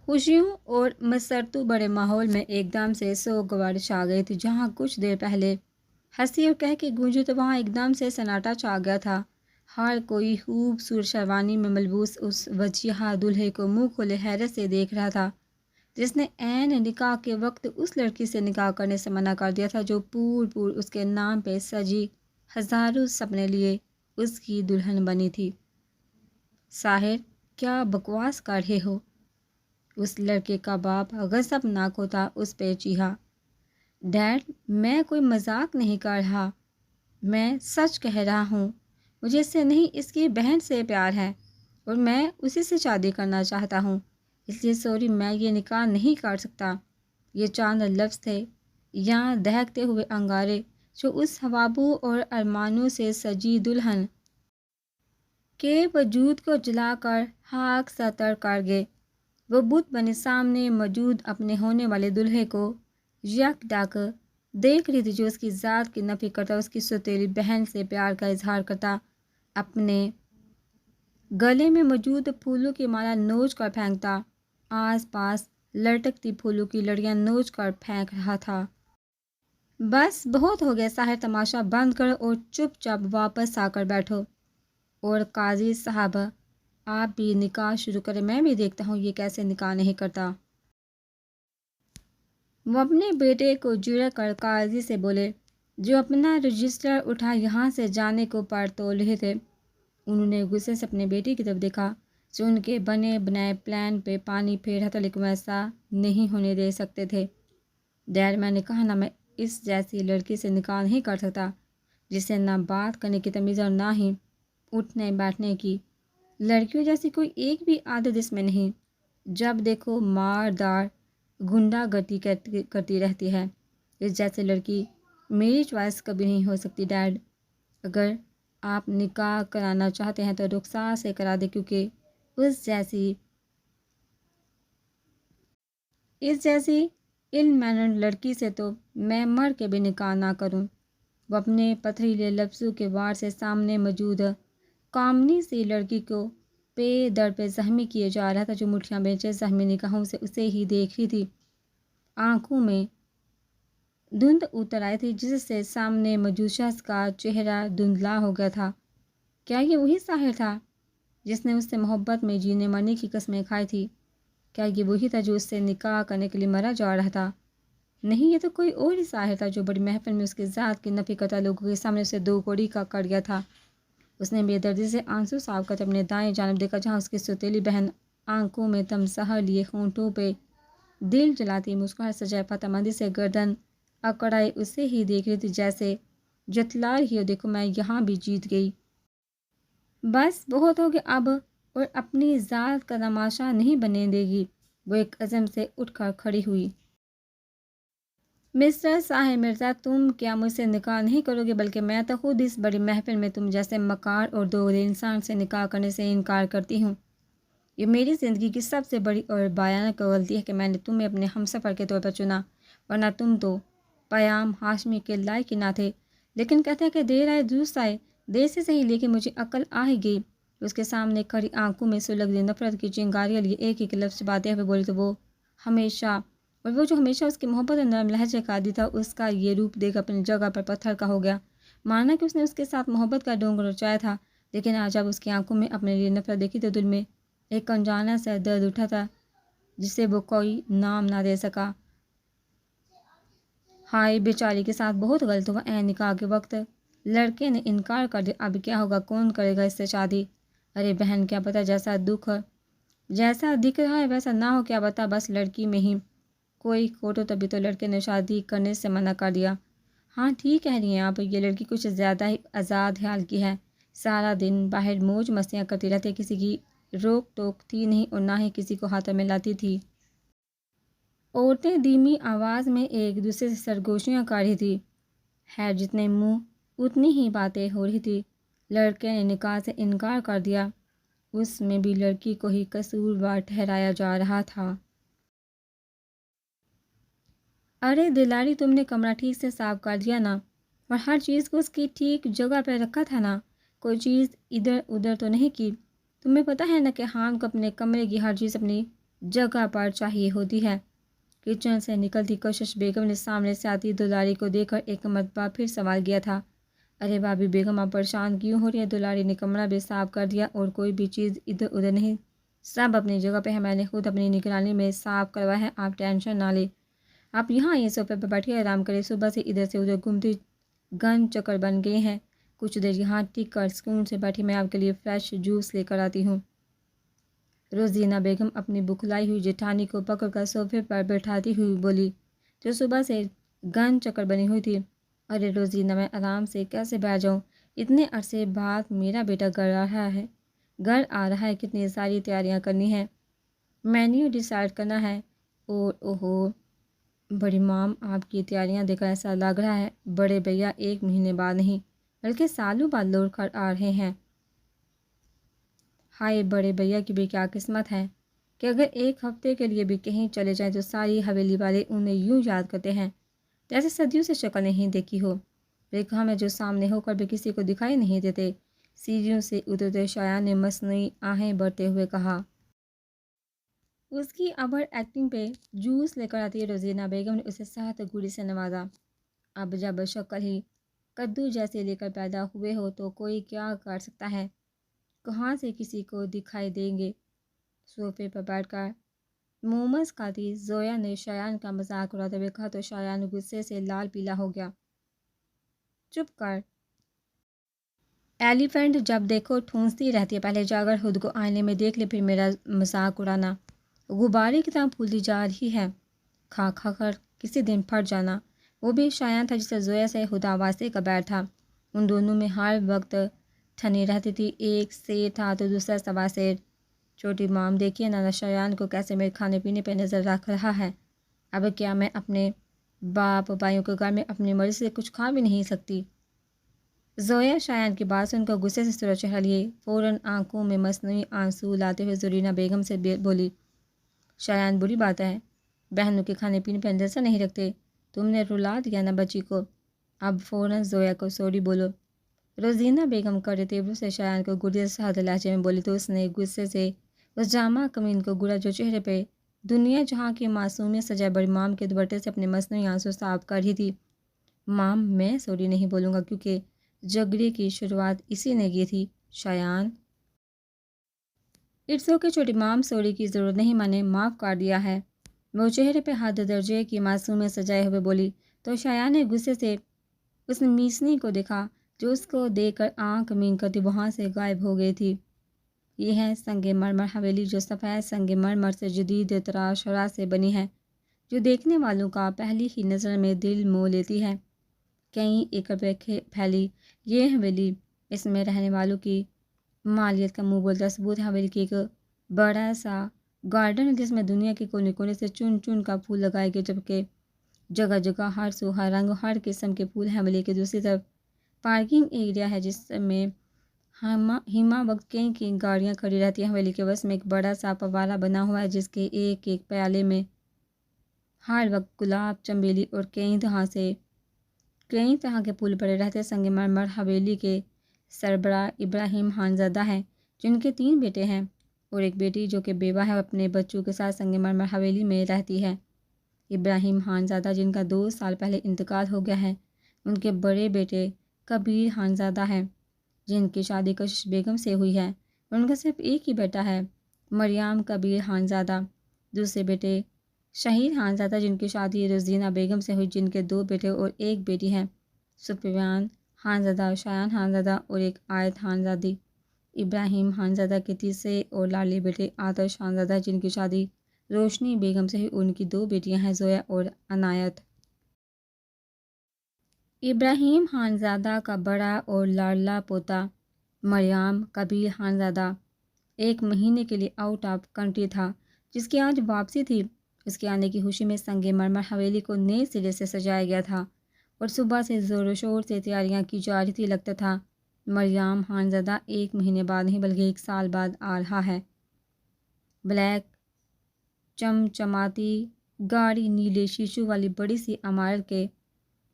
خوشیوں اور مسرتوں بڑے ماحول میں ایک دم سے سوگوار چھا گئی تھی۔ جہاں کچھ دیر پہلے ہنسی اور کہہ کے گونجی تو وہاں ایک دم سے سناٹا چھا گیا تھا۔ ہر کوئی خوبصورت شیروانی میں ملبوس اس وجیحہ دولہے کو منہ کھولے حیرت سے دیکھ رہا تھا، جس نے عین نکاح کے وقت اس لڑکی سے نکاح کرنے سے منع کر دیا تھا جو پور اس کے نام پہ سجی ہزاروں سپنے لیے اس کی دلہن بنی تھی۔ ساحر، کیا بکواس کر رہے ہو؟ اس لڑکے کا باپ غضبناک ہوتا اس پہ چیخا۔ ڈیڈ، میں کوئی مذاق نہیں کر رہا، میں سچ کہہ رہا ہوں۔ مجھے اس سے نہیں، اس کی بہن سے پیار ہے اور میں اسی سے شادی کرنا چاہتا ہوں، اس لیے سوری، میں یہ نکاح نہیں کر سکتا۔ یہ چاند لفظ تھے یا دہکتے ہوئے انگارے جو اس خوابوں اور ارمانوں سے سجی دلہن کے وجود کو جلا کر خاک ساتر کر گئے۔ وہ بت بنے سامنے موجود اپنے ہونے والے دلہے کو یک ڈاک دیکھ رہی تھی، جو اس کی ذات کی نفی کرتا، اس کی سوتیلی بہن سے پیار کا اظہار کرتا، اپنے گلے میں موجود پھولوں کی مالا نوچ کر پھینکتا، آس پاس لٹکتی پھولوں کی لڑیاں نوچ کر پھینک رہا تھا۔ بس بہت ہو گیا ساحر، تماشا بند کرو اور چپ چاپ واپس آ کر بیٹھو، اور قاضی صاحب آپ بھی نکاح شروع کریں، میں بھی دیکھتا ہوں یہ کیسے نکاح نہیں کرتا۔ وہ اپنے بیٹے کو جڑ کر قاضی سے بولے، جو اپنا رجسٹر اٹھا یہاں سے جانے کو پر تول رہے تھے۔ انہوں نے غصے سے اپنے بیٹے کی طرف دیکھا جو ان کے بنے بنائے پلان پہ پانی پھیر رہا تھا، لیکن ویسا نہیں ہونے دے سکتے تھے۔ ڈیڈ، میں نے کہا نا، میں اس جیسی لڑکی سے نکاح نہیں کر سکتا، جسے نہ بات کرنے کی تمیز اور نہ ہی اٹھنے بیٹھنے کی۔ لڑکیوں جیسی کوئی ایک بھی عادت اس میں نہیں، جب دیکھو مار دار گنڈا گردی کرتی رہتی ہے۔ اس جیسی لڑکی میری چوائس کبھی نہیں ہو سکتی۔ ڈیڈ، اگر آپ نکاح کرانا چاہتے ہیں تو رخسار سے کرا دیں، کیونکہ اس جیسی علم مینڈ لڑکی سے تو میں مر کے بھی نکاح نہ کروں۔ وہ اپنے پتھریلے لفظوں کے وار سے سامنے موجود کامنی سی لڑکی کو پے در پہ زخمی کیے جا رہا تھا، جو مٹھیاں بیچے زخمی نگاہوں سے اسے ہی دیکھ رہی تھی۔ آنکھوں میں دھند اتر آئی تھی، جس سے سامنے موجود شخص کا چہرہ دھندلا ہو گیا تھا۔ کیا یہ وہی ساحر تھا جس نے اس سے محبت میں جینے مرنے کی قسمیں کھائی تھی؟ کیا یہ وہی تھا جو اس سے نکاح کرنے کے لیے مرا جا رہا تھا؟ نہیں، یہ تو کوئی اور ہی ساحر تھا جو بڑی محفل میں اس کی ذات کی نفی کرتا لوگوں کے سامنے اسے دو کوڑی کا کر گیا تھا۔ اس نے بے دردی سے آنسو صاف کرتے اپنے دائیں جانب دیکھا، جہاں اس کی سوتیلی بہن آنکھوں میں تمساہ لیے ہونٹوں پہ دل جلاتی مسکراہٹ سجائے فتح مندی سے گردن اکڑائے اسے ہی دیکھ رہی تھی، جیسے جتلا رہی ہو، دیکھو میں یہاں بھی جیت گئی۔ بس بہت ہو گیا اب، اور اپنی ذات کا تماشا نہیں بننے دے گی۔ وہ ایک عزم سے اٹھ کر کھڑی ہوئی۔ مسٹر ساحر مرزا، تم کیا مجھ سے نکاح نہیں کرو گے، بلکہ میں تو خود اس بڑی محفل میں تم جیسے مکار اور دوغلے انسان سے نکاح کرنے سے انکار کرتی ہوں۔ یہ میری زندگی کی سب سے بڑی اور بھیانک غلطی ہے کہ میں نے تمہیں اپنے ہمسفر کے طور پر چنا، ورنہ تم تو پیام ہاشمی کے لائق ہی نہ تھے۔ لیکن کہتے ہیں کہ دیر آئے درست آئے، دیر سے صحیح لیکن مجھے عقل آ ہی گئی۔ اس کے سامنے کھڑی آنکھوں میں سلگ دی نفرت کی چنگاریاں لیے ایک ایک لفظ باتیں ہوئے بولی تو وہ جو ہمیشہ اس کی محبت اور نرم لہجے کا عادی تھا، اس کا یہ روپ دیکھ اپنی جگہ پر پتھر کا ہو گیا۔ مانا کہ اس نے اس کے ساتھ محبت کا ڈونگر اچایا تھا، لیکن آج جب اس کی آنکھوں میں اپنے لیے نفرت دیکھی تو دل میں ایک انجانا سا درد اٹھا تھا، جسے وہ کوئی نام نہ دے سکا۔ ہائے، بیچاری کے ساتھ بہت غلط ہوا۔ عین نکاح کے وقت لڑکے نے انکار کر دیا، اب کیا ہوگا، کون کرے گا اس سے شادی؟ ارے بہن، کیا پتہ جیسا دکھ رہا ہے ویسا نہ ہو، کیا پتہ بس لڑکی میں ہی کوئی کھوٹ ہو، تبھی تو لڑکے نے شادی کرنے سے منع کر دیا۔ ہاں ٹھیک کہہ رہی ہیں آپ، یہ لڑکی کچھ زیادہ ہی آزاد خیال کی ہے، سارا دن باہر موج مستیاں کرتی رہتی، کسی کی روک ٹوک تھی نہیں اور نہ ہی کسی کو ہاتھوں میں لاتی تھی۔ عورتیں دھیمی آواز میں ایک دوسرے سے سرگوشیاں کر رہی تھی، خیر جتنے منہ اتنی ہی باتیں ہو رہی تھی۔ لڑکے نے نکاح سے انکار کر دیا، اس میں بھی لڑکی کو ہی قصوروار ٹھہرایا جا رہا تھا۔ ارے دلاری، تم نے کمرہ ٹھیک سے صاف کر دیا نا، اور ہر چیز کو اس کی ٹھیک جگہ پہ رکھا تھا نا، کوئی چیز ادھر ادھر تو نہیں کی؟ تمہیں پتہ ہے نا کہ خان کو اپنے کمرے کی ہر چیز اپنی جگہ پر چاہیے ہوتی ہے۔ کچن سے نکلتی کشش بیگم نے سامنے سے آتی دلاری کو دیکھ کر ایک مرتبہ پھر سوال کیا تھا، ارے بھابھی بیگم آپ پریشان کیوں ہو رہی ہے؟ دلاری نے کمرہ بھی صاف کر دیا اور کوئی بھی چیز ادھر ادھر نہیں، سب اپنی جگہ پہ ہے، میں نے خود اپنی نگرانی میں صاف کروا ہے، آپ ٹینشن نہ لیں، آپ یہاں یہ صوفے پہ بیٹھے آرام کریں، صبح سے ادھر سے ادھر گھومتی گن چکر بن گئے ہیں، کچھ دیر یہاں ٹک کر سکون سے بیٹھی، میں آپ کے لیے فریش جوس لے کر آتی ہوں۔ روزینہ بیگم اپنی بکھلائی ہوئی جیٹھانی کو پکڑ کر صوفے پر بیٹھاتی ہوئی بولی، جو صبح سے گن چکر بنی ہوئی تھی، ارے روزینہ میں آرام سے کیسے بیٹھ جاؤں، اتنے عرصے بعد میرا بیٹا گھر آ رہا ہے، کتنی ساری تیاریاں کرنی ہیں، مینیو ڈیسائیڈ کرنا ہے، اور اوہو بڑی مام آپ کی تیاریاں دیکھ کر ایسا لگ رہا ہے بڑے بھیا 1 مہینے بعد نہیں بلکہ سالوں بعد لوٹ کر آ رہے ہیں۔ ہائے بڑے بھیا کی بھی کیا قسمت ہے کہ اگر 1 ہفتے کے لیے بھی کہیں چلے جائیں تو ساری حویلی والے انہیں یوں یاد کرتے ہیں جیسے صدیوں سے شکل نہیں دیکھی ہو، ریکھا میں جو سامنے ہو کر بھی کسی کو دکھائی نہیں دیتے، سیڑھیوں سے اترتے شایان نے مصنوعی آہیں بھرتے ہوئے کہا۔ اس کی ابر ایکٹنگ پہ جوس لے کر آتی روزینہ بیگم نے اسے سخت گوڑی سے نوازا، اب جب شکل ہی کدو جیسے لے کر پیدا ہوئے ہو تو کوئی کیا کر سکتا ہے، کہاں سے کسی کو دکھائی دیں گے۔ صوفے پر بیٹھ کر مومز کھاتی زویا نے شایان کا مذاق اڑاتے ہوئے کہا تو شایان غصے سے لال پیلا ہو گیا، چپ کر، ایلیفینٹ جب دیکھو ٹھونستی رہتی ہے، پہلے جا کر خود کو آئینے میں دیکھ لے پھر میرا مذاق اڑانا، غبارے کی طرح پھولتی جا رہی ہے، کھا کھا کر کسی دن پھٹ جانا۔ وہ بھی شایان تھا جسے زویا سے خدا واسطے کا بیر تھا، ان دونوں میں ہر وقت ٹھنی رہتی تھی، ایک سیر تھا تو دوسرا سوا سیر۔ چھوٹی مام دیکھیے نانا شایان کو کیسے میرے کھانے پینے پہ نظر رکھ رہا ہے، اب کیا میں اپنے باپ بھائیوں کے گھر میں اپنی مرضی سے کچھ کھا بھی نہیں سکتی؟ زویا شایان کی بات سن کر غصے سے سر چڑھا لیے، فوراً آنکھوں میں مصنوعی آنسو لاتے ہوئے زرینہ بیگم سے بولی، شایان بری بات ہے، بہنوں کے کھانے پینے پہ نظر نہیں رکھتے، تم نے رلا دیا نا بچی کو، اب فوراً زویا کو سوری بولو۔ روزینہ بیگم کڑے تیور سے شایان کو گردے سادہ لہجے میں بولی تو اس نے غصے سے اس جامع کمین کو گڑا جو چہرے پہ دنیا جہاں کی معصومیت سجائے بڑی مام کے دوپٹے سے اپنے مصنوعی آنسو صاف کر رہی تھی۔ مام میں سوری نہیں بولوں گا کیونکہ جھگڑے کی شروعات اسی نے کی تھی، شایان۔ اٹس اوکے چھوٹی مام، سوری کی ضرورت نہیں، میں نے معاف کر دیا ہے، وہ چہرے پہ حد درجے کی معصومیت سجائے ہوئے بولی تو شایان نے غصے سے اس میسنی کو دیکھا جو اس کو دیکھ کر آنکھ مین کرتی وہاں سے غائب ہو گئی تھی۔ یہ ہے سنگ مرمر حویلی جو سفید سنگ مرمر سے جدید تراش شرح سے بنی ہے، جو دیکھنے والوں کا پہلی ہی نظر میں دل مو لیتی ہے۔ کئی ایکڑ پہ پھیلی یہ حویلی، اس میں رہنے والوں کی مالیت کا منہ بولتا ثبوت ہے، حویلی کی ایک بڑا سا گارڈن ہے جس میں دنیا کے کونے کونے سے چن چن کا پھول لگائے گئے، جبکہ جگہ جگہ ہر سو ہر رنگ ہر قسم کے پھول ہیں۔ حویلی کے دوسری طرف پارکنگ ایریا ہے جس میں ہیما وقت کئی گاڑیاں کھڑی رہتی ہیں۔ حویلی کے وسط میں ایک بڑا سا فوارہ بنا ہوا ہے جس کے ایک ایک پیالے میں ہر وقت گلاب، چنبیلی اور کئی طرح کے پھول پڑے رہتے ہیں۔ سنگ مرمر حویلی کے سربراہ ابراہیم خان زادہ ہیں جن کے 3 بیٹے ہیں اور ایک بیٹی جو کہ بیوہ ہے، اپنے بچوں کے ساتھ سنگ مرمر حویلی میں رہتی ہے۔ ابراہیم خان زادہ جن کا 2 سال پہلے انتقال ہو گیا ہے، ان کے بڑے بیٹے کبیر خان زادہ ہیں جن کی شادی کشش بیگم سے ہوئی ہے اور ان کا صرف ایک ہی بیٹا ہے، مریم کبیر خان زادہ۔ دوسرے بیٹے شہیر خان زادہ جن کی شادی روزینہ بیگم سے ہوئی، جن کے 2 بیٹے اور ایک بیٹی ہیں، سفیان خان زادہ، شایان خان زادہ اور ایک آیت خان زادی۔ ابراہیم خان زادہ کے تیسرے اور لاڈلے بیٹے آتش خان زادہ جن کی شادی روشنی بیگم سے ہوئی، ان کی 2 بیٹیاں ہیں، زویا اور عنایت۔ ابراہیم خان زادہ کا بڑا اور لاڈلا پوتا مریم کبیر خان زادہ 1 مہینے کے لیے آؤٹ آف کنٹری تھا، جس کی آج واپسی تھی۔ اس کے آنے کی خوشی میں سنگ مرمر حویلی کو نئے سرے سے سجایا گیا تھا اور صبح سے زور و شور سے تیاریاں کی جا رہی تھی۔ لگتا تھا مریم خان زادہ 1 مہینے بعد نہیں بلکہ 1 سال بعد آ رہا ہے۔ بلیک چمچماتی گاڑی نیلے شیشوں والی بڑی سی عمارت کے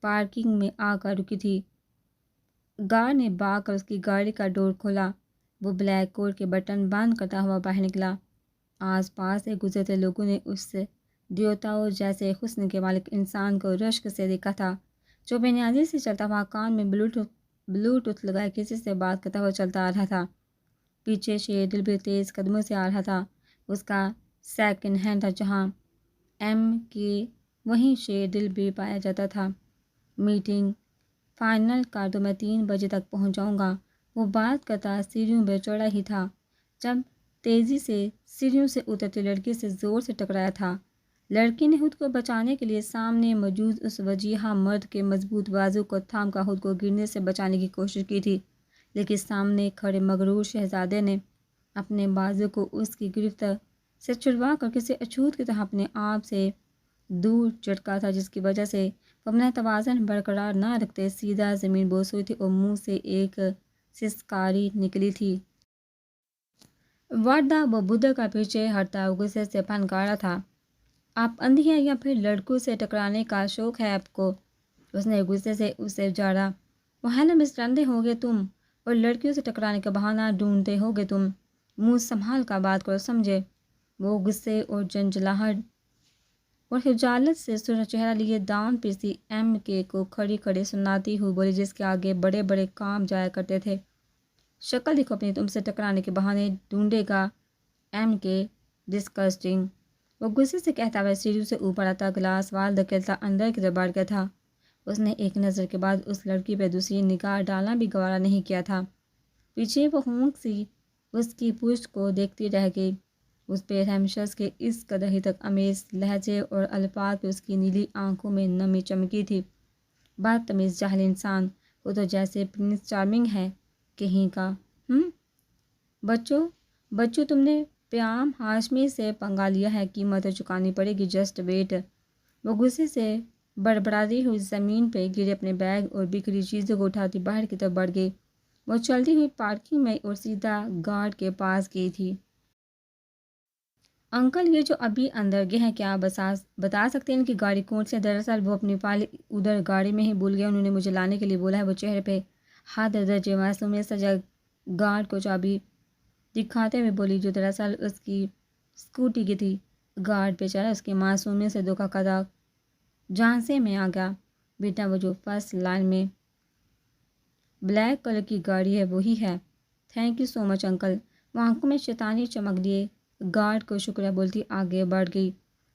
پارکنگ میں آ کر رکی تھی۔ گارڈ نے بھاگ کر اس کی گاڑی کا ڈور کھولا، وہ بلیک کوٹ کے بٹن بند کرتا ہوا باہر نکلا۔ آس پاس سے گزرتے لوگوں نے اس دیوتاؤں جیسے حسن کے مالک انسان کو رشک سے دیکھا تھا، جو بے نیازی سے چلتا ہوا کان میں بلوٹوتھ لگائے کسی سے بات کرتا ہوا چلتا آ رہا تھا۔ پیچھے شیر دل بھی تیز قدموں سے آ رہا تھا۔ اس کا سیکنڈ ہینڈ تھا، جہاں ایم کے وہیں شیر دل بھی پایا جاتا تھا۔ میٹنگ فائنل کر دو، میں 3 بجے تک پہنچ جاؤں گا۔ وہ بات کرتا سیڑھیوں پہ چڑھا ہی تھا جب تیزی سے سیڑھیوں سے اترتی لڑکی سے زور سے ٹکرایا تھا۔ لڑکی نے خود کو بچانے کے لیے سامنے موجود اس وجیہہ مرد کے مضبوط بازو کو تھام کر خود کو گرنے سے بچانے کی کوشش کی تھی، لیکن سامنے کھڑے مغرور شہزادے نے اپنے بازو کو اس کی گرفت سے چھڑوا کر کسی اچھوت کی طرح اپنے آپ سے دور چٹکا تھا، جس کی وجہ سے وہ اپنا توازن برقرار نہ رکھتے سیدھا زمین بوس ہوئی تھی اور منہ سے ایک سسکاری نکلی تھی۔ وردہ وہ بدھا کا پیچھے ہٹتا غصے سے پھنکارا تھا۔ آپ اندھی ہیں یا پھر لڑکوں سے ٹکرانے کا شوق ہے آپ کو؟ اس نے غصے سے اسے جاڑا۔ وہ ہیلو مسٹر اندھے ہوگے تم، اور لڑکیوں سے ٹکرانے کا بہانہ ڈھونڈتے ہوگے تم، منہ سنبھال کر بات کرو سمجھے؟ وہ غصے اور جنجلاہٹ اور خجالت سے سرخ چہرہ لیے دان پیسی ایم کے کو کھڑی کھڑی سناتی ہوئی بولی، جس کے آگے بڑے بڑے کام جایا کرتے تھے۔ شکل دیکھو اپنی، تم سے ٹکرانے کے بہانے ڈھونڈے گا ایم کے، ڈسکسٹنگ۔ وہ غصے سے کہتا ہوا سیڑھیوں سے اوپر آتا، گلاس وال دھکیلتا اندر کی طرف بڑھ گیا تھا۔ اس نے ایک نظر کے بعد اس لڑکی پہ دوسری نگاہ ڈالنا بھی گوارا نہیں کیا تھا۔ پیچھے وہ ہونک سی اس کی پشت کو دیکھتی رہ گئی۔ اس بے رحم شخص کے اس قدر ہی تک امیز لہجے اور الفاظ پہ اس کی نیلی آنکھوں میں نمی چمکی تھی۔ بدتمیز جاہل انسان، وہ تو جیسے پرنس چارمنگ ہے کہیں کا۔ بچوں تم نے پیام ہاشمی سے پنگا لیا ہے، قیمت چکانی پڑے گی، جسٹ ویٹ۔ وہ غصے سے بڑبڑاتی ہوئی زمین پہ گرے اپنے بیگ اور بکھری چیزوں کو اٹھاتی باہر کی طرف بڑھ گئی۔ وہ چلتی ہوئی پارکنگ میں اور سیدھا گارڈ کے پاس گئی تھی۔ انکل یہ جو ابھی اندر گئے ہیں، کیا بتا سکتے ہیں ان کی گاڑی کون سی ہے؟ دراصل وہ اپنی فائل ادھر گاڑی میں ہی بھول گیا، انہوں نے مجھے لانے کے لیے بولا ہے۔ وہ چہرے پہ ہاتھ درجے معصومیت سجا گارڈ کو چابی دکھاتے ہوئے بولی، جو دراصل اس کی اسکوٹی کی تھی۔ گارڈ بیچارہ اس کی معصومیت سے دھوکہ کھاتا جھانسے میں آ گیا۔ بیٹا وہ جو فرسٹ لائن میں بلیک کلر کی گاڑی ہے وہی ہے۔ Thank you so much uncle. وہ آنکھوں میں شیطانی چمک لیے گارڈ کو شکریہ بولتی آگے بڑھ گئی۔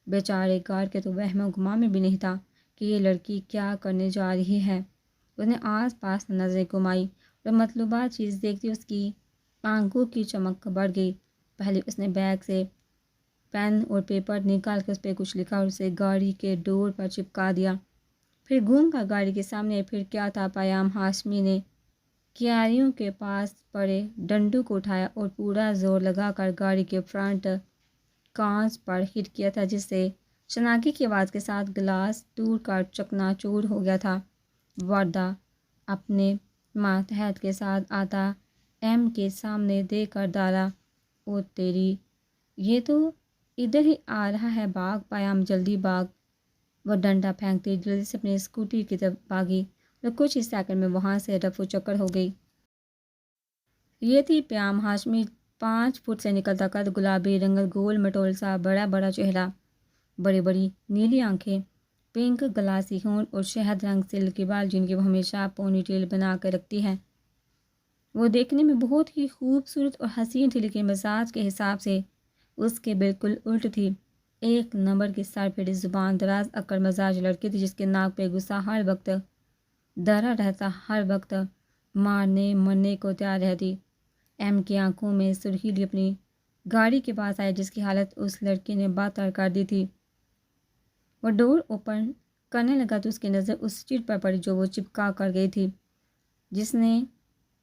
بیچارے گارڈ کے تو وہم و گمان میں بھی نہیں تھا کہ یہ لڑکی کیا کرنے جا رہی ہے۔ اس نے آس پاس نظریں گھمائی اور مطلوبہ چیز دیکھتی اس کی آنکھوں کی چمک بڑھ گئی۔ پہلے اس نے بیگ سے پین اور پیپر نکال کر اس پہ کچھ لکھا اور اسے گاڑی کے ڈور پر چپکا دیا۔ پھر گھوم کر گاڑی کے سامنے پھر کیا تھا، پیام ہاشمی نے کیاریوں کے پاس پڑے ڈنڈوں کو اٹھایا اور پورا زور لگا کر گاڑی کے فرنٹ کانچ پر ہٹ کیا تھا، جس سے شناکی کی آواز کے ساتھ گلاس ٹوٹ کر چکنا چور ہو گیا تھا۔ وردہ اپنے ماتحت کے ساتھ آتا ایم کے سامنے دے کر ڈالا، او تیری، یہ تو ادھر ہی آ رہا ہے، بھاگ پیام جلدی بھاگ۔ وہ ڈنڈا پھینکتے جلدی سے اپنی اسکوٹی کی طرف بھاگی اور کچھ ہی سیکنڈ میں وہاں سے رفو چکر ہو گئی۔ یہ تھی پیام ہاشمی، 5 فٹ سے نکلتا قد، گلابی رنگت، گول مٹول سا بڑا بڑا چہرہ، بڑی بڑی نیلی آنکھیں، پنک گلاسی ہونٹ اور شہد رنگ سلکی بال جن کی وہ ہمیشہ پونی ٹیل بنا کر رکھتی ہے۔ وہ دیکھنے میں بہت ہی خوبصورت اور حسین تھی، لیکن مزاج کے حساب سے اس کے بالکل الٹ تھی۔ ایک نمبر کی سر پھیڑی زبان، دراز اکڑ مزاج لڑکی تھی، جس کے ناک پہ غصہ ہر وقت دھرا رہتا، ہر وقت مارنے مرنے کو تیار رہتی۔ ایم کی آنکھوں میں سرخی لی اپنی گاڑی کے پاس آیا، جس کی حالت اس لڑکی نے بدتر کر دی تھی۔ وہ ڈور اوپن کرنے لگا تو اس کی نظر اس چٹ پر پڑی جو وہ چپکا کر گئی تھی، جس نے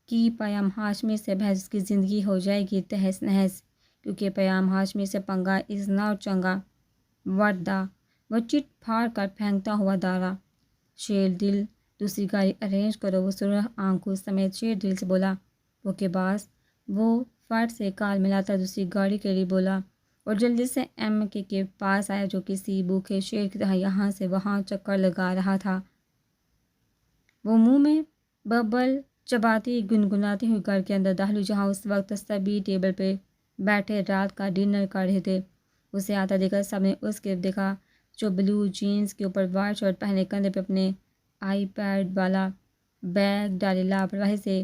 کی پیام ہاشمی سے بحث کی زندگی ہو جائے گی تہس نہس، کیونکہ پیام ہاشمی سے پنگا از ناٹ چنگا۔ وردہ وہ چٹ پھاڑ کر پھینکتا ہوا دارا، شیر دل دوسری گاڑی ارینج کرو، وہ سرخ آنکھوں سمیت شیر دل سے بولا۔ وہ کے باس وہ فرد سے کال ملاتا دوسری گاڑی کے لیے بولا اور جلدی سے ایم کے پاس آیا، جو کسی بھوکے شیر کی طرح یہاں سے وہاں چکر لگا رہا تھا۔ وہ منہ میں ببل چباتی گنگناتی ہوئی گھر کے اندر داخل ہوئی، جہاں اس وقت سبھی ٹیبل پہ بیٹھے رات کا ڈنر کر رہے تھے۔ اسے آتا دیکھا سب نے اس کی دیکھا جو بلو جینس کے اوپر وائٹ شرٹ پہنے کندھے پہ اپنے آئی پیڈ والا بیگ ڈالے لاپرواہی سے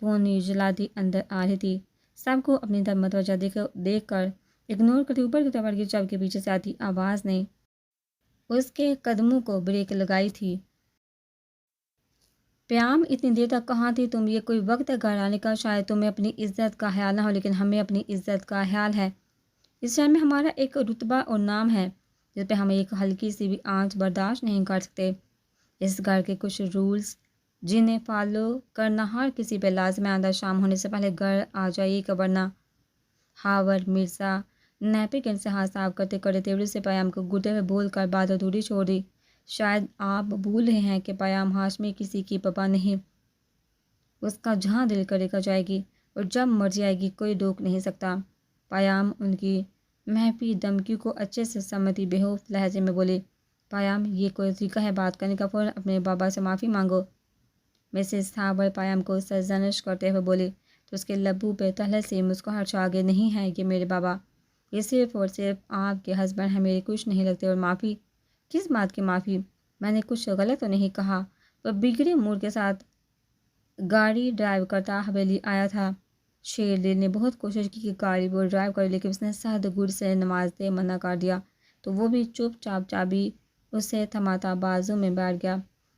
پونی جلاتی اندر آ رہی تھی۔ سب کو اپنی طرف متوجہ دیکھ کر اگنور کرتے اوپر کی طرف بڑھ گئی جب کہ پیچھے سے آتی آواز نے اس کے قدموں کو بریک لگائی تھی۔ پیام اتنی دیر تک کہاں تھی تم؟ یہ کوئی وقت ہے گھر آنے کا؟ شاید تمہیں اپنی عزت کا خیال نہ ہو لیکن ہمیں اپنی عزت کا خیال ہے۔ اس شہر میں ہمارا ایک رتبہ اور نام ہے جس پہ ہم ایک ہلکی سی بھی آنچ برداشت نہیں کر سکتے۔ اس گھر کے کچھ رولز جنہیں فالو کرنا ہر کسی پہ لازم ہے۔ آندر شام ہونے سے پہلے گھر آ جائیے گا ورنہ۔ ہاور مرزا نیپکن سے ہاتھ صاف کرتے کرتے تیوری سے پیام کو گردے میں بول کر بات ادھوری چھوڑ دی۔ شاید آپ بھول رہے ہیں کہ پیام ہاشمی کسی کی پپا نہیں، اس کا جہاں دل کرے گا جائے گی اور جب مرضی آئے گی کوئی روک نہیں سکتا۔ پیام ان کی محفی دھمکی کو اچھے سے سمجھتی بےحوف لہجے میں بولی، پیام یہ کوئی طریقہ ہے بات کرنے کا؟ فوراً اپنے بابا سے معافی مانگو۔ مسز ہاور پیام کو سرزنش کرتے ہوئے بولی تو اس کے لبوں پہ تلخ سی مسکراہٹ چھا گئی، نہیں ہے یہ میرے بابا، یہ صرف اور صرف آپ کے ہسبینڈ ہیں، میرے کچھ نہیں لگتے۔ اور معافی کس بات کی معافی؟ میں نے کچھ غلط تو نہیں کہا؟ وہ بگڑے موڈ کے ساتھ گاڑی ڈرائیو کرتا حویلی آیا تھا۔ شیر دل نے بہت کوشش کی کہ گاڑی وہ ڈرائیو کرے لیکن اس نے سخت گر سے نوازتے منع کر دیا تو وہ بھی چپ چاپ چابی اسے تھماتا بازو میں بیٹھ گیا۔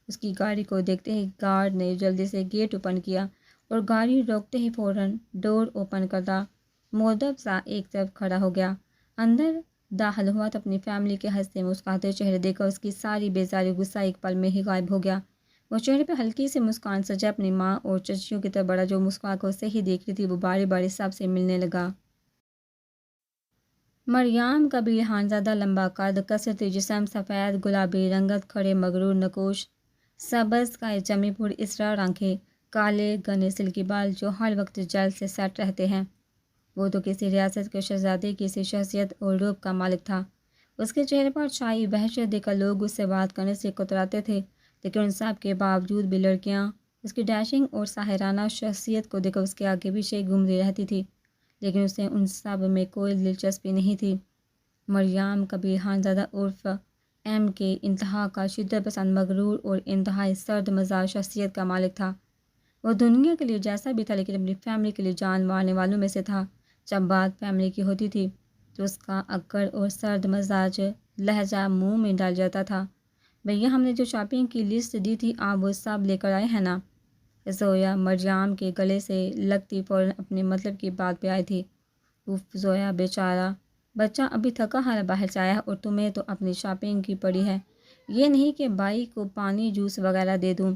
اس کی گاڑی کو دیکھتے ہی گارڈ نے جلدی سے گیٹ اوپن کیا اور گاڑی روکتے ہی فوراً ڈور اوپن کرتا مؤدب سا ایک طرف کھڑا ہو گیا۔ اندر داخل ہوا تو اپنی فیملی کے ہنستے مسکراتے چہرے دیکھ کر اس کی ساری بیزاری غصہ ایک پل میں ہی غائب ہو گیا۔ وہ چہرے پہ ہلکی سی مسکان سجا اپنی ماں اور چچیوں کی طرف بڑا جو مسکرا کر اسے ہی دیکھ رہی تھی، وہ باری باری سب سے ملنے لگا۔ مریم کبیر خانزادہ لمبا قد، کثرتی جسم، سفید گلابی رنگت، کھڑے مغرور نقوش، سبز کا جمی پر اسرار آنکھیں، کالے گھنے سلکی بال جو ہر وقت جل سے سیٹ رہتے ہیں۔ وہ تو کسی ریاست کے شہزادے کی سی شخصیت اور روپ کا مالک تھا۔ اس کے چہرے پر چھائی وحشت دیکھ کر لوگ اس سے بات کرنے سے کتراتے تھے، لیکن ان سب کے باوجود بھی لڑکیاں اس کی ڈیشنگ اور ساحرانہ شخصیت کو دیکھ کر اس کے آگے پیچھے گھومتی رہتی تھی، لیکن اسے ان سب میں کوئی دلچسپی نہیں تھی۔ مریم کبیر خانزادہ عرف ایم کے انتہا کا شدت پسند، مغرور اور انتہائی سرد مزاج شخصیت کا مالک تھا۔ وہ دنیا کے لیے جیسا بھی تھا لیکن اپنی فیملی کے لیے جان مارنے والوں میں سے تھا۔ جب بات فیملی کی ہوتی تھی تو اس کا اکڑ اور سرد مزاج لہجہ منہ میں ڈال جاتا تھا۔ بھیا ہم نے جو شاپنگ کی لسٹ دی تھی آپ وہ سب لے کر آئے ہیں نا؟ زویا مریم کے گلے سے لگتی فوراً اپنے مطلب کی بات پہ آئی تھی۔ اف زویا بیچارہ بچہ ابھی تھکا ہارا باہر سے آیا ہے اور تمہیں تو اپنی شاپنگ کی پڑی ہے، یہ نہیں کہ بھائی کو پانی جوس وغیرہ دے دوں۔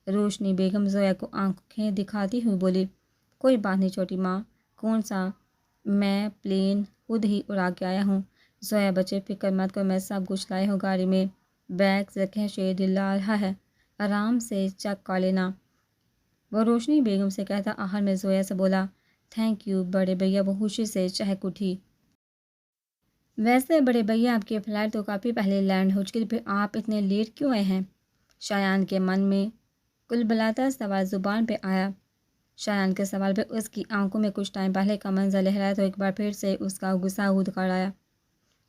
روشنی بیگم زویا کو آنکھیں دکھاتی ہوئی بولی، کوئی بات نہیں چھوٹی ماں، کون سا میں پلین خود ہی اڑا کے آیا ہوں۔ زویا بچے فکر مت کرو، میں سب کچھ لائی ہوں، گاڑی میں بیگز رکھے، شیر دل لا رہا ہے، آرام سے چیک کر لینا۔ وہ روشنی بیگم سے کہتا آخر میں زویا سے بولا، تھینک یو بڑے بھیا۔ وہ خوشی سے چہک اٹھی۔ ویسے بڑے بھیا آپ کی فلائٹ تو کافی پہلے لینڈ ہو چکی تھی، پھر آپ اتنے لیٹ کیوں آئے ہیں؟ شایان کے من میں کلبلاتا سوال زبان پہ آیا۔ شایان کے سوال پہ اس کی آنکھوں میں کچھ ٹائم پہلے کا منظر لہرایا تو ایک بار پھر سے اس کا غصہ خود کر آیا۔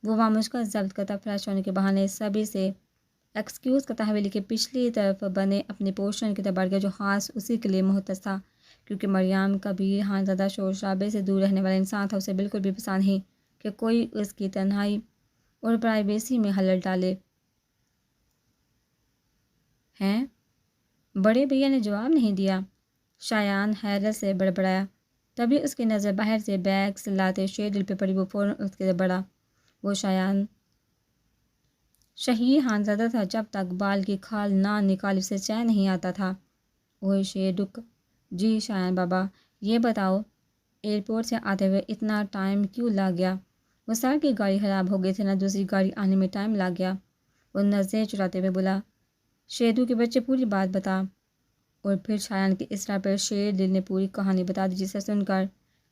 وہ خاموش کا ضبط کرتا فریش ہونے کے بہانے سبھی سے ایکسکیوز کرتا حویلی کے پچھلی طرف بنے اپنے پورشن کی طرف بڑھ گیا جو خاص اسی کے لیے مختص تھا، کیونکہ مریم کبیر خانزادہ شور شرابے سے دور رہنے والا انسان تھا۔ اسے بالکل بھی پسند نہیں کہ کوئی اس کی تنہائی اور پرائیویسی میں خلل ڈالے۔ ہیں؟ بڑے بھیا نے جواب نہیں دیا۔ شایان حیرت سے بڑبڑایا، تبھی اس کی نظر باہر سے بیگز لاتے شیر دل پہ پڑی۔ وہ فوراً اس کے بڑھا۔ وہ شایان شہیر خانزادہ تھا، جب تک بال کی کھال نہ نکال اسے چین نہیں آتا تھا۔ اوہ شیر رک، جی شایان بابا یہ بتاؤ ایئرپورٹ سے آتے ہوئے اتنا ٹائم کیوں لگ گیا؟ وہ سر کی گاڑی خراب ہو گئی تھی نا، دوسری گاڑی آنے میں ٹائم لگ گیا۔ وہ نظریں چراتے ہوئے بولا، شیدو کے بچے پوری بات بتا۔ اور پھر شایان کی اس طرح پر شیر دل نے پوری کہانی بتا دی جسے سن کر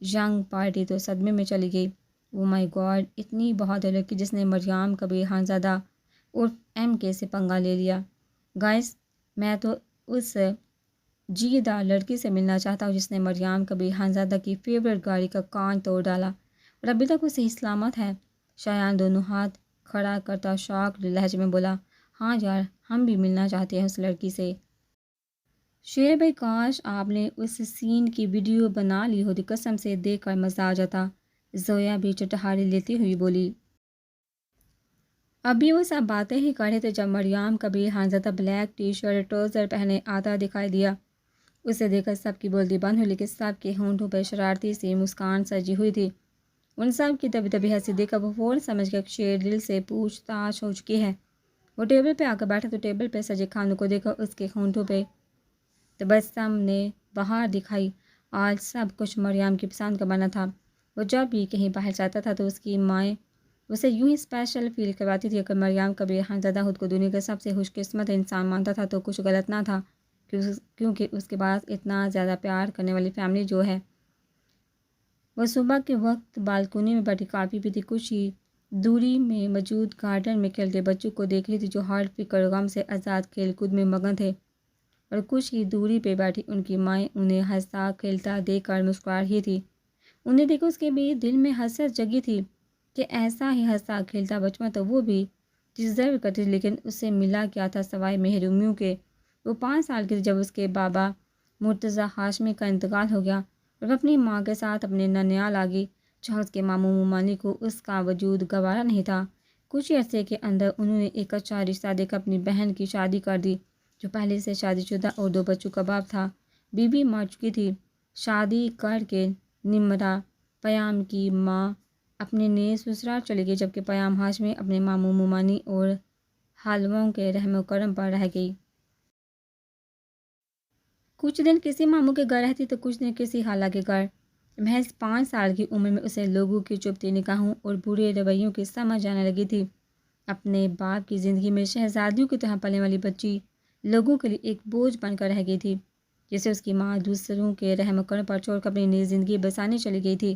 ینگ پارٹی تو صدمے میں چلی گئی۔ او مائی گاڈ، اتنی بہادر لڑکی جس نے مریم کبیر خانزادہ عرف ایم کے سے پنگا لے لیا۔ گائز میں تو اس جی دار لڑکی سے ملنا چاہتا ہوں جس نے مریم کبیر خانزادہ کی فیوریٹ گاڑی کا کان توڑ ڈالا۔ اور ابھی تک وہ صحیح سلامت ہے۔ شایان دونوں ہاتھ کھڑا کرتا شوق لہجے میں بولا، ہاں یار، ہم بھی ملنا چاہتے ہیں اس لڑکی سے۔ شیر بھائی، کاش آپ نے اس سین کی ویڈیو بنا لی ہوتی، قسم سے دیکھ کر مزہ آ جاتا۔ زویا بھی چٹخاری لیتی ہوئی بولی۔ ابھی وہ سب باتیں ہی کر رہے تھے جب Maryam Kabir Khanzada black T shirt trouser پہنے آتا دکھائی دیا۔ اسے دیکھ کر سب کی بولتی بند ہوئی، لیکن سب کے ہونٹوں پر شرارتی سی مسکان سجی ہوئی تھی۔ ان سب کی دبی دبی ہنسی دیکھ کر وہ فوراً سمجھ گیا کہ شیر دل سے پوچھ تاچھ ہو چکی ہے۔ وہ ٹیبل پہ آ کر بیٹھا تو ٹیبل پہ سجے کھانوں کو دیکھ کر اس کے ہونٹوں پہ تبسم نے بہار دکھائی۔ آج سب کچھ مریم کی پسند کا بنا تھا۔ وہ جب بھی کہیں باہر جاتا تھا تو اس کی مائیں اسے یوں ہی اسپیشل فیل کرواتی تھی۔ اگر مریم کبیر خانزادہ خود کو دنیا کا سب سے خوش قسمت انسان مانتا تھا تو کچھ غلط نہ تھا، کیونکہ اس کے پاس اتنا زیادہ پیار کرنے والی فیملی جو ہے۔ وہ صبح کے وقت بالکونی میں بیٹھی کافی پیتی کچھ ہی دوری میں موجود گارڈن میں کھیلتے بچوں کو دیکھ رہی تھی جو ہر فکر غم سے آزاد کھیل کود میں مگن تھے، اور کچھ ہی دوری پہ بیٹھی ان کی مائیں انہیں ہنستا کھیلتا دیکھ کر مسکرا رہی تھی۔ انہیں دیکھ اس کے بھی دل میں حسرت جگی تھی کہ ایسا ہی ہنستا کھیلتا بچپن تو وہ بھی ڈیزرو کرتی تھی، لیکن اسے ملا کیا تھا سوائے محرومیوں کے۔ وہ 5 سال کی تھی جب اس کے بابا مرتضیٰ ہاشمی کا انتقال ہو گیا اور وہ اپنی ماں کے ساتھ اپنے ننیال آ گئی، جہاں اس کے ماموں ممانی کو اس کا وجود گوارا نہیں تھا۔ کچھ ہی عرصے کے اندر انہوں نے ایک اچھا رشتہ دے کر اپنی بہن کی شادی کر دی، جو پہلے سے شادی شدہ اور 2 بچوں کا باپ تھا۔ بیوی مر چکی تھی۔ شادی کر کے نمرا پیام کی ماں اپنے نئے سسرال چلی گئی، جبکہ پیام ہاشمی اپنے ماموں ممانی اور حلووں کے رحم و کرم پر رہ گئی۔ کچھ دن کسی ماموں کے گھر رہتی تو کچھ دن کسی خالہ کے گھر۔ محض 5 سال کی عمر میں اسے لوگوں کی چبھتی نگاہوں اور برے رویوں کی سمجھ آنے لگی تھی۔ اپنے باپ کی زندگی میں شہزادیوں کی طرح پلنے والی بچی لوگوں کے لیے ایک بوجھ بن کر رہ گئی تھی، جسے اس کی ماں دوسروں کے رحم و کرم پر چھوڑ کر اپنی نئی زندگی بسانے چلی گئی تھی،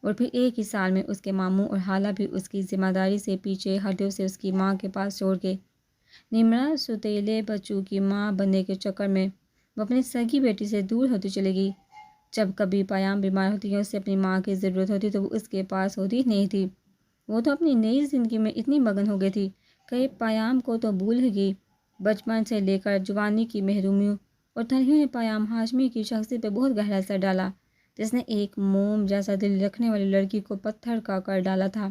اور پھر ایک ہی سال میں اس کے ماموں اور خالہ بھی اس کی ذمہ داری سے پیچھے ہٹے اسے اس کی ماں کے پاس چھوڑ کے۔ نمرا سوتیلے بچوں کی ماں بننے کے چکر میں وہ اپنی سگی بیٹی سے دور ہوتی چلی گئی۔ جب کبھی پیام بیمار ہوتی یا اسے اپنی ماں کی ضرورت ہوتی تو وہ اس کے پاس ہوتی نہیں تھی۔ وہ تو اپنی نئی زندگی میں اتنی مگن ہو گئی تھی کہ پیام کو تو بھول ہی گئی۔ بچپن سے لے کر جوانی کی محرومیوں اور تنہائیوں نے پیام ہاشمی کی شخصیت پہ بہت گہرا اثر ڈالا، جس نے ایک موم جیسا دل رکھنے والی لڑکی کو پتھر کا کر ڈالا تھا۔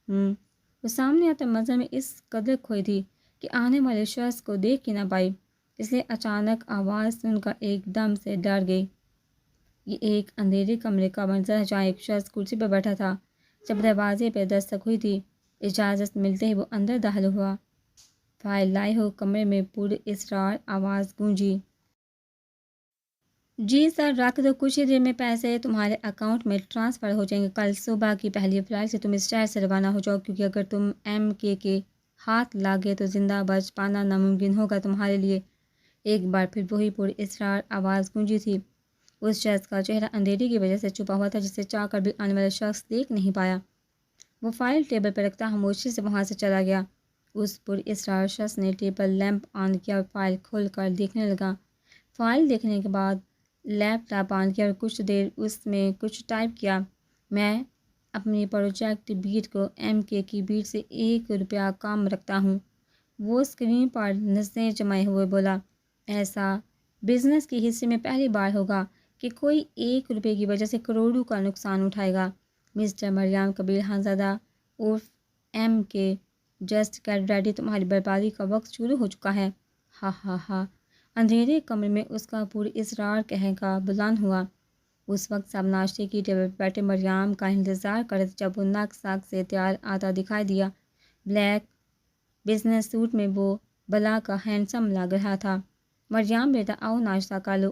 وہ سامنے آتے منظر میں اس قدر کھوئی تھی کہ آنے والے شخص کو دیکھ ہی نہ پائی، اس لیے اچانک آواز سن کر ایک دم سے ڈر گئی۔ یہ ایک اندھیرے کمرے کا منظر ہے جہاں ایک شخص کرسی پر بیٹھا تھا۔ جب دروازے پہ دستک ہوئی تھی، اجازت ملتے ہی وہ اندر داخل ہوا۔ فائل لائے ہو؟ کمرے میں پر اصرار آواز گونجی۔ جی سر، رکھ دو، کچھ ہی دیر میں پیسے تمہارے اکاؤنٹ میں ٹرانسفر ہو جائیں گے۔ کل صبح کی پہلی فلائٹ سے تم اس شہر سے روانہ ہو جاؤ، کیونکہ اگر تم MK کے ہاتھ لاگے تو زندہ بچ پانا ناممکن ہوگا تمہارے لیے۔ ایک بار پھر وہی پر اصرار آواز گونجی تھی۔ اس شخص کا چہرہ اندھیرے کی وجہ سے چھپا ہوا تھا، جسے چاہ کر بھی آنے والا شخص دیکھ نہیں پایا۔ وہ فائل ٹیبل پر رکھتا خاموشی سے وہاں سے چلا گیا۔ اس پر اصرار شخص نے ٹیبل لیمپ آن کیا اور فائل کھول کر دیکھنے لگا۔ فائل دیکھنے کے بعد لیپ ٹاپ آن کیا اور کچھ دیر اس میں کچھ ٹائپ کیا۔ میں اپنی پروجیکٹ بیٹ کو MK کی بیٹ سے ₹1 کم رکھتا ہوں، وہ اسکرین پر نظریں جمائے ہوئے بولا۔ ایسا بزنس کی ہسٹری میں پہلی بار ہوگا کہ کوئی ₹1 کی وجہ سے کروڑوں کا نقصان اٹھائے گا۔ مسٹر مریم کبیر خانزادہ عرف MK، جسٹ گیٹ ریڈی، تمہاری بربادی کا وقت شروع ہو چکا ہے۔ ہا ہا ہا۔ اندھیرے کمرے میں اس کا پر اصرار کہکا بلند ہوا۔ اس وقت سب ناشتے کی ٹیبل پر بیٹھے مریم کا انتظار کر رہے تھے جب وہ نک ساک سے تیار آتا دکھائی دیا۔ بلیک بزنس سوٹ میں وہ بلا کا ہینڈسم لگ رہا تھا۔ مریم بیٹا آؤ ناشتہ کر لو۔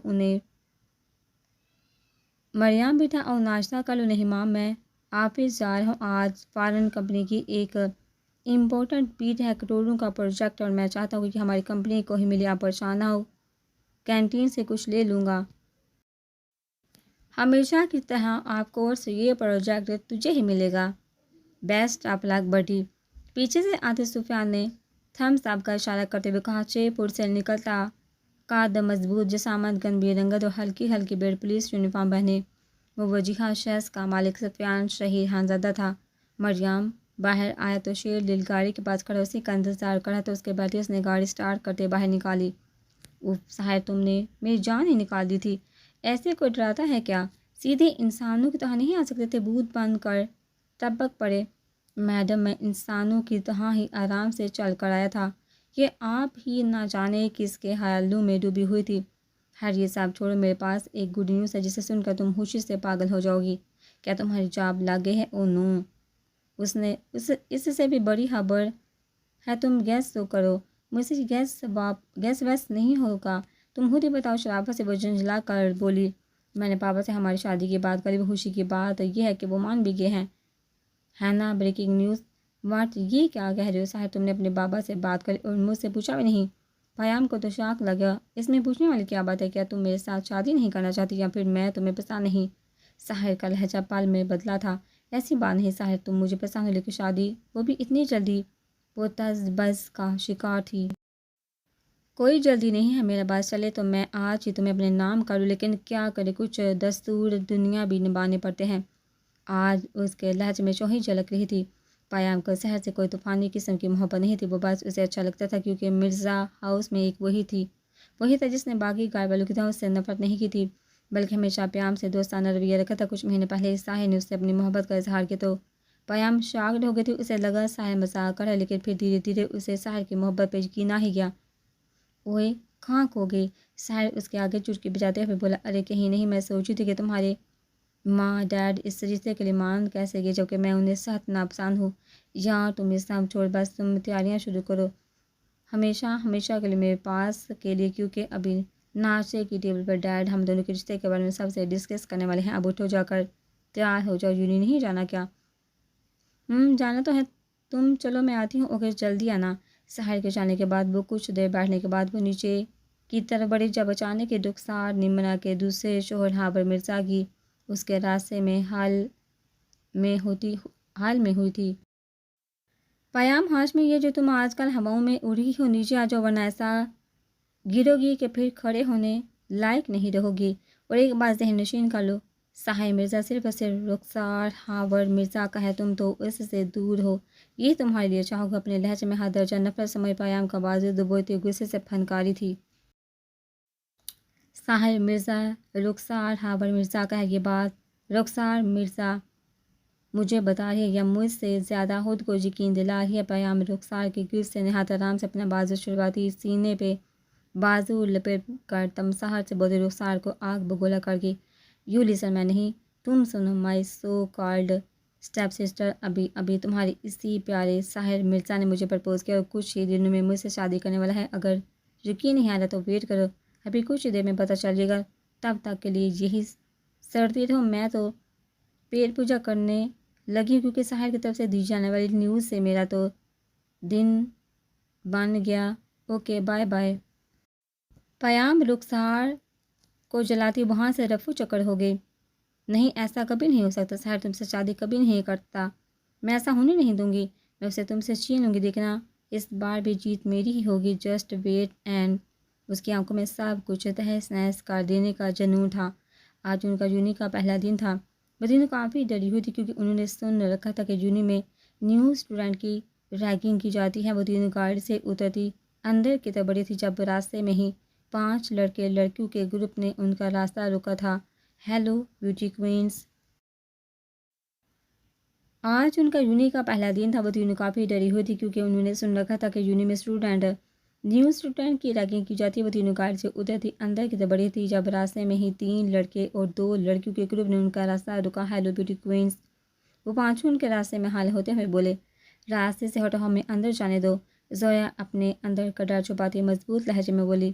ناشتہ کر لو۔ نہیں ماں، میں آفس جا رہا ہوں، آج فارن کمپنی کی ایک امپورٹنٹ بیٹ ہے، کروڑوں کا پروجیکٹ، اور میں چاہتا ہوں کہ ہماری کمپنی کو ہی ملے۔ آپ پریشان نہ ہو، کینٹین سے کچھ لے لوں گا۔ ہمیشہ کی طرح آف کورس، یہ پروجیکٹ تجھے ہی ملے گا۔ بیسٹ آف لک بڈی۔ پیچھے سے آتے سفیان نے تھمس اپ کا اشارہ کرتے ہوئے کہا۔ 6 فٹ سے نکلتا قد مضبوط جسامت، گنبھیر رنگت اور ہلکی ہلکی بیڑ پولیس یونیفارم پہنے وہ وجیحہ شخص کا مالک سفیان شہیر خانزادہ تھا۔ مریم باہر آیا تو شیر دل گاڑی کے پاس کھڑا اسی کا انتظار کرا تو اس کے بعد اس نے گاڑی سٹارٹ کرتے باہر نکالی۔ اوف ساحر، تم نے میری جان ہی نکال دی تھی۔ ایسے کوئی ڈراتا ہے کیا؟ سیدھے انسانوں کی طرح نہیں آ سکتے تھے؟ بھوت بن کر تبک پڑے۔ میڈم، میں انسانوں کی طرح ہی آرام سے چل کر آیا تھا۔ یہ آپ ہی نہ جانے کس کے خیالوں میں ڈوبی ہوئی تھی۔ ہر یہ سب چھوڑو، میرے پاس ایک گڈ نیوز ہے جسے سن کر تم خوشی سے پاگل ہو جاؤ گی۔ کیا تمہاری جاب لگ گئی ہے؟ او نو، اس سے بھی بڑی خبر ہے، تم گیس تو کرو۔ مجھ سے گیس ویس نہیں ہوگا، تم خود ہی بتاؤ۔ شرافت سے وہ جھنجھلا کر بولی، میں نے پاپا سے ہماری شادی کی بات کری۔ وہ خوشی کی بات یہ ہے کہ وہ مان بھی گئے ہیں۔ ہے نا بریکنگ نیوز؟ واٹ، یہ کیا کہہ رہے ہو ساحر؟ تم نے اپنے بابا سے بات کری اور مجھ سے پوچھا بھی نہیں؟ پیام کو تو شاک لگا۔ اس میں پوچھنے والی کیا بات ہے؟ کیا تم میرے ساتھ شادی نہیں کرنا چاہتی یا پھر میں تمہیں پسند نہیں؟ ساحر کا لہجہ پل میں بدلا تھا۔ ایسی بات نہیں ساحر، تم مجھے پسند ہو، لیکن شادی وہ بھی اتنی جلدی؟ وہ تذبذب کا شکار تھی۔ کوئی جلدی نہیں ہے میرا باس، چلے تو میں آج ہی تمہیں اپنے نام کروں، لیکن کیا کرے، کچھ دستور دنیا بھی نبھانے پڑتے ہیں۔ آج اس کے لہجے میں چوہی جھلک رہی تھی۔ پیام کو سحر سے کوئی طوفانی قسم کی محبت نہیں تھی، وہ بس اسے اچھا لگتا تھا کیونکہ مرزا ہاؤس میں ایک وہی تھا جس نے باقی گھر والوں کی طرح اس سے نفرت نہیں کی تھی، بلکہ ہمیشہ پیام سے دوستانہ رویہ رکھا تھا۔ کچھ مہینے پہلے ساحر نے اس سے اپنی محبت کا اظہار کیا تو پیام شاکڈ ہو گئی تھی۔ اسے لگا ساحر مذاق کر رہا ہے، لیکن پھر دھیرے دھیرے اسے ساحر کی محبت پہ یقین آ ہی گیا۔ اوئے کہاں کھو گئی؟ ساحر اس کے آگے چٹکی بجاتے ہوئے بولا، ارے کہیں نہیں، میں سوچی تھی کہ تمہارے ماں ڈیڈ اس رشتے کے لیے مان کیسے گئے جبکہ میں انہیں سخت ناپسند ہوں۔ یار تم یہ سب چھوڑ، بس تم تیاریاں شروع کرو ہمیشہ کے لیے میرے پاس کے لیے، کیونکہ ابھی ناشتے کی ٹیبل پر ڈیڈ ہم دونوں کے رشتے کے بارے میں سب سے ڈسکس کرنے والے ہیں۔ اب اٹھو، جا کر تیار ہو جاؤ۔ یونی نہیں جانا کیا؟ جانا تو ہے، تم چلو میں آتی ہوں۔ اوکے جلدی آنا۔ ساحر کے جانے کے بعد وہ کچھ دیر بیٹھنے کے بعد وہ نیچے کی طرف بڑھی جب اچانک رخسار نمرا کے دوسرے شوہر ہابر مرزا کی اس کے راستے میں حال میں ہوئی تھی۔ پیام ہاشمی، یہ جو تم آج کل ہواؤں میں اڑ رہی ہو، نیچے آ جاؤ ورنہ ایسا گرو گی کہ پھر کھڑے ہونے لائق نہیں رہو گی۔ اور ایک بات ذہن نشین کر لو، ساحر مرزا صرف اور صرف رخسار ہابر مرزا کا ہے، تم تو اس سے دور ہو۔ یہ تمہارے لیے اچھا ہوگا۔ اپنے لہجے میں ہر درجہ نفرت سمجھ پیام کا بازو دبوتے غصے سے پھنکاری تھی۔ ساحر مرزا رخسار ہابر مرزا کا ہے، یہ بات رخسار مرزا مجھے بتا رہی ہے یا مجھ سے زیادہ خود کو یقین دلا رہی ہے؟ پیام رخسار کی گرد سے نہایت آرام سے اپنا بازو شروعاتی سینے پہ بازو لپیٹ کر تمساہٹ سے بولے، رخسار کو آنکھ بگولا کر کے، یو لیسن، میں نہیں، تم سنو، مائی سو کالڈ اسٹیپ سسٹر، ابھی تمہاری اسی پیارے ساحر مرزا نے مجھے پرپوز کیا اور کچھ ہی دنوں میں مجھ سے شادی کرنے والا ہے۔ اگر یقین نہیں آ رہا تو ویٹ کرو، ابھی کچھ ہی دیر میں پتہ چل جائے گا۔ تب تک کے لیے یہی سڑتی رہو۔ میں تو پیٹ پوجا کرنے لگی ہوں کیونکہ ساحر کی طرف سے دی جانے والی نیوز سے میرا تو دن بن گیا۔ Okay bye bye. پیام رخسار کو جلاتی وہاں سے رفو چکر ہو گئی۔ نہیں، ایسا کبھی نہیں ہو سکتا، ساحر تم سے شادی کبھی نہیں کرتا، میں ایسا ہونے نہیں دوں گی، میں اسے تم سے چھین لوں گی، دیکھنا اس بار بھی جیت میری ہی ہوگی، جسٹ ویٹ اینڈ۔ اس کی آنکھوں میں سب کچھ تہس نہس کر دینے کا جنون تھا۔ آج ان کا یونی کا پہلا دن تھا۔ وہ دن کافی ڈری ہوئی تھی کیونکہ انہوں نے سن رکھا تھا کہ یونی میں نیو اسٹوڈنٹ کی ریگنگ کی جاتی ہے۔ وہ تینوں گاڑی سے اترتی اندر کی طرف بڑھی تھی جب راستے میں ہی 5 لڑکے لڑکیوں کے گروپ نے ان کا راستہ روکا تھا۔ Hello beauty coins. آج ان کا یونی کا پہلا دن تھا۔ وہ تینوں کافی ڈری ہوئی تھی کیونکہ انہوں نے سن رکھا تھا کہ یونی میں نیو اسٹوڈنٹ کی ریگنگ کی جاتی ہے۔ وہ تینوں گاڑی سے اترتی اندر کی طرف بڑھی تھی جب راستے میں ہی 3 لڑکے اور 2 لڑکیوں کے گروپ نے ان کا راستہ روکا۔ Hello beauty coins. وہ پانچوں ان کے راستے میں حائل ہوتے ہوئے بولے، راستے سے ہٹو، ہمیں اندر جانے دو۔ زویا اپنے اندر کا ڈر چھپاتی مضبوط لہجے میں بولی،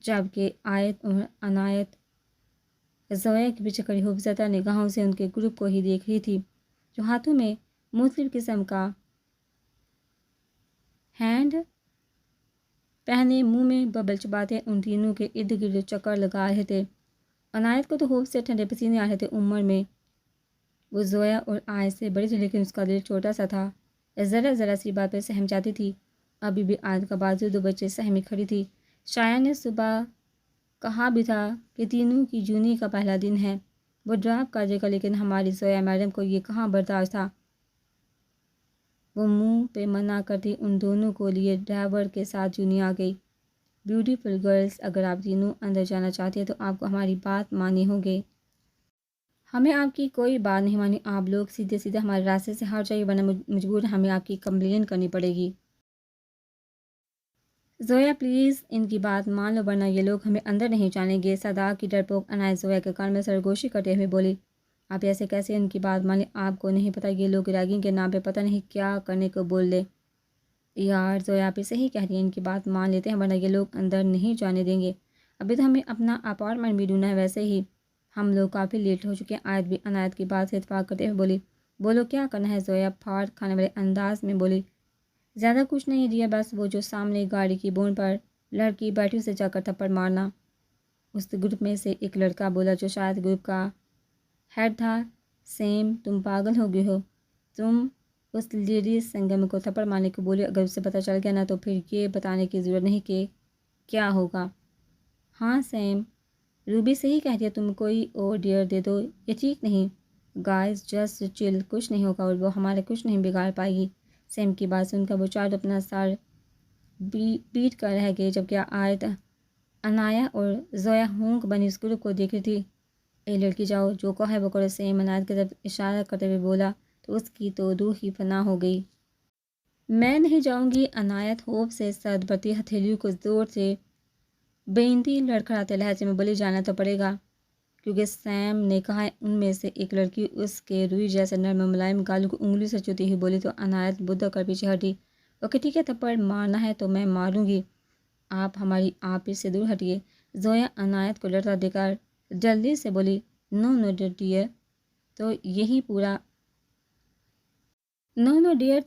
جبکہ آیت اور عنایت زویا کے پیچھے کھڑی خوفزدہ نگاہوں سے ان کے گروپ کو ہی دیکھ رہی تھی، جو ہاتھوں میں مختلف قسم کا ہینڈ پہنے منہ میں ببل چباتے ان تینوں کے ارد گرد چکر لگا رہے تھے۔ عنایت کو تو خوف سے ٹھنڈے پسینے آ رہے تھے۔ عمر میں وہ زویا اور آیت سے بڑی تھی لیکن اس کا دل چھوٹا سا تھا، ذرا سی بات پہ سہم جاتی تھی۔ ابھی بھی آیت کا بازو 2 بچے سہمی کھڑی تھی۔ شاعر نے صبح کہا بھی تھا کہ تینوں کی جونی کا پہلا دن ہے۔ وہ ڈرائیو کر دے گا، لیکن ہماری زویا میڈم کو یہ کہاں برداشت تھا۔ وہ منہ پہ منع کرتی ان دونوں کو لیے ڈرائیور کے ساتھ جونی آ گئی۔ بیوٹیفل گرلز، اگر آپ تینوں اندر جانا چاہتی ہیں تو آپ کو ہماری بات مانی ہوگی۔ ہمیں آپ کی کوئی بات نہیں مانی، آپ لوگ سیدھے سیدھے ہمارے راستے سے ہٹ جائیے ورنہ مجبور ہمیں آپ کی کمپلین کرنی پڑے گی۔ زویا پلیز ان کی بات مان لو ورنہ یہ لوگ ہمیں اندر نہیں جانے گے۔ صدا کی ڈرپوک عنایت زویا کے کان میں سرگوشی کرتے ہوئے بولی، آپ ایسے کیسے ان کی بات مان لیں؟ آپ کو نہیں پتہ یہ لوگ ریگنگ کے نام پہ پتہ نہیں کیا کرنے کو بول دے۔ یار زویا آپ صحیح کہہ رہی ہیں، ان کی بات مان لیتے ہیں ورنہ یہ لوگ اندر نہیں جانے دیں گے۔ ابھی تو ہمیں اپنا اپارٹمنٹ بھی ڈھونڈنا ہے، ویسے ہی ہم لوگ کافی لیٹ ہو چکے ہیں۔ آیت بھی عنایت کی بات سے اتفاق کرتے ہوئے بولی، بولو کیا کرنا ہے؟ زویا پھاڑ کھانے والے انداز میں بولی، زیادہ کچھ نہیں دیا، بس وہ جو سامنے گاڑی کی بون پر لڑکی بیٹھی سے جا کر تھپڑ مارنا۔ اس گروپ میں سے ایک لڑکا بولا جو شاید گروپ کا ہیڈ تھا، سیم تم پاگل ہو گئے ہو، تم اس لیڈیز سنگم کو تھپڑ مارنے کو بولے، اگر اسے پتہ چل گیا نا تو پھر یہ بتانے کی ضرورت نہیں کہ کیا ہوگا۔ ہاں سیم، روبی صحیح کہتی ہے، تم کوئی اور ڈیئر دے دو، یہ ٹھیک نہیں۔ گائز جسٹ چل، کچھ نہیں ہوگا اور وہ ہمارے کچھ نہیں بگاڑ پائے گی۔ سیم کی بات سن کر وہ چار اپنا سر پیٹ کر رہ گئے، جبکہ آیت، عنایت اور زویا ہونک بنی اس گروپ کو دیکھ رہی تھی۔ اے لڑکی جاؤ، جو کہا ہے وہ کرو، سیم عنایت کی طرف اشارہ کرتے ہوئے بولا تو اس کی تو روح ہی فنا ہو گئی۔ میں نہیں جاؤں گی، عنایت ہوپ سے سرد بھرتی ہتھیلیوں کو زور سے بینتی لڑکھڑاتے لہجے میں بولی، جانا تو پڑے گا کیونکہ سیم نے کہا ہے۔ ان میں سے ایک لڑکی اس کے روئی جیسے نرم و ملائم گالوں کو انگلی سے چوتی ہوئی بولی تو عنایت بدھا کر پیچھے ہٹی۔ اوکے ٹھیک ہے، تھپڑ مارنا ہے تو میں ماروں گی، آپ ہماری آپس سے دور ہٹیے۔ زویا عنایت کو لڑتا دے کر جلدی سے بولی، نو نو ڈیئر تو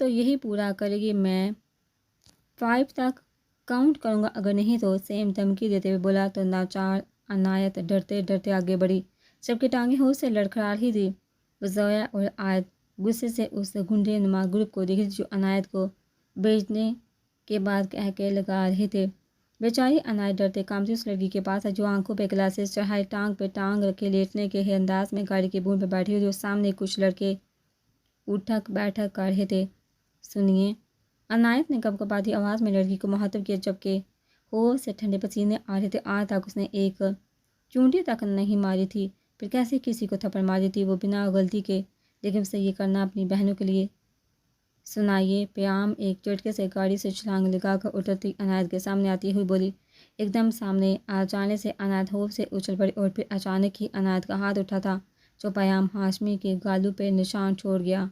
یہی پورا کرے گی، میں 5 تک کاؤنٹ کروں گا، اگر نہیں تو۔ سیم دھمکی دیتے ہوئے بولا تو ناچار عنایت ڈرتے ڈرتے آگے بڑھی، جبکہ ٹانگیں ہوش سے لڑکھڑا رہی تھی۔ وہ زویا اور آیت غصے سے اس گنڈے نما گروپ کو دیکھ رہی تھی جو عنایت کو بیچنے کے بعد کہہ کے لگا رہے تھے۔ بیچاری عنایت ڈرتے کامتی اس لڑکی کے پاس ہے جو آنکھوں پہ گلاسز چڑھائے، ٹانگ پہ ٹانگ رکھے لیٹنے کے ہی انداز میں گاڑی کے بون پہ بیٹھی ہوئی تھی اور سامنے کچھ لڑکے اٹھک بیٹھک کر رہے تھے۔ سنیے، عنایت نے کپکپاتی آواز میں لڑکی کو مخاطب کیا، جبکہ ہوش سے ٹھنڈے پسینے آ رہے تھے۔ آج تک اس نے ایک چونٹی تک نہیں ماری تھی، پھر کیسے کسی کو تھپڑ مار دی تھی وہ بنا غلطی کے، لیکن اسے یہ کرنا اپنی بہنوں کے لیے۔ سنائیے، پیام ایک جھٹکے سے گاڑی سے چھلانگ لگا کر اترتی عنایت کے سامنے آتی ہوئی بولی۔ ایک دم سامنے آ جانے سے عنایت ہوش سے اچھل پڑی اور پھر اچانک ہی عنایت کا ہاتھ اٹھا تھا جو پیام ہاشمی کے گالوں پہ نشان چھوڑ گیا۔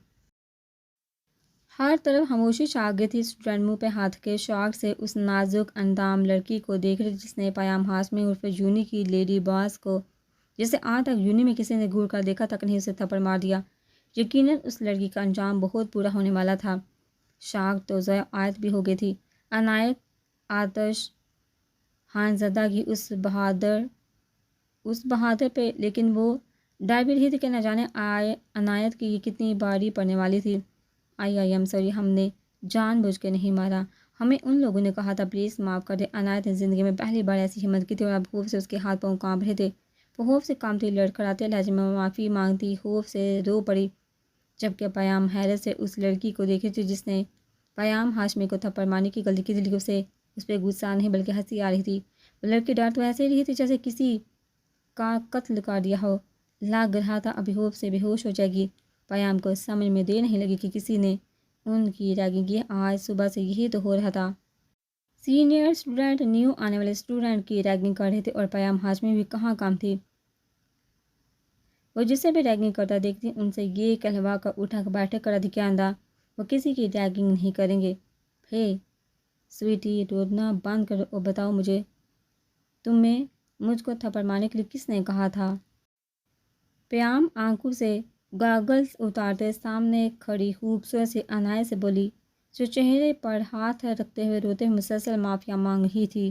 ہر طرف خاموشی چھا گئی تھی۔ اسٹوڈنٹ منہ پہ ہاتھ کے شوق سے اس نازک اندام لڑکی کو دیکھ رہی جس نے پیام ہاشمی عرف یونی کی لیڈی باس کو، جسے آج تک یونی میں کسی نے گھور کر دیکھا تک نہیں، اسے تھپڑ مار دیا۔ یقیناً اس لڑکی کا انجام بہت برا ہونے والا تھا۔ شاک تو زویا آیت بھی ہو گئی تھی۔ عنایت آتش ہانزدہ کی اس بہادر پہ، لیکن وہ ڈر بھی رہی تھی کہ نہ جانے عنایت کی یہ کتنی باری پڑنے والی تھی۔ آئی ایم سوری، ہم نے جان بوجھ کے نہیں مارا، ہمیں ان لوگوں نے کہا تھا، پلیز معاف کر دیں۔ عنایت نے زندگی میں پہلی بار ایسی ہمت کی تھی اور اب خوف سے اس کے ہاتھ پاؤں کانپ رہے تھے۔ وہ خوف سے کانپتی لڑکھڑاتے لہجے میں معافی مانگتی خوف سے رو پڑی، جبکہ پیام حیرت سے اس لڑکی کو دیکھ رہی تھی جس نے پیام ہاشمی کو تھپڑ مارنے کی غلطی کی تھی، لیکن اسے اس پہ غصہ نہیں بلکہ ہنسی آ رہی تھی۔ وہ لڑکی ڈر تو ایسے ہی رہی تھی جیسے کسی کا قتل کر دیا ہو، لگ رہا تھا ابھی ہوش سے بے ہوش ہو جائے گی۔ پیام کو سمجھ میں دیر نہیں لگی کہ کسی نے ان کی ریگنگ کی۔ آج صبح سے یہی تو ہو رہا تھا۔ سینئر اسٹوڈنٹ نیو آنے والے اسٹوڈنٹ کی ریگنگ کر رہے تھے اور پیام ہاشمی بھی کہاں کام تھی۔ وہ جسے بھی ریگنگ کرتا دیکھتی ان سے یہ کہلوا کر اٹھک بیٹھک کر دھی کہ آئندہ وہ کسی کی ریگنگ نہیں کریں گے۔ ہے سویٹی، رونا بند کرو اور بتاؤ مجھے، تمہیں مجھ کو تھپڑ مارنے کے لیے کس نے کہا تھا؟ پیام آنکھوں سے گاگلز اتارتے سامنے کھڑی خوبصورت سی عنایت سے بولی جو چہرے پر ہاتھ رکھتے ہوئے روتے ہوئے مسلسل معافیاں مانگ رہی تھی۔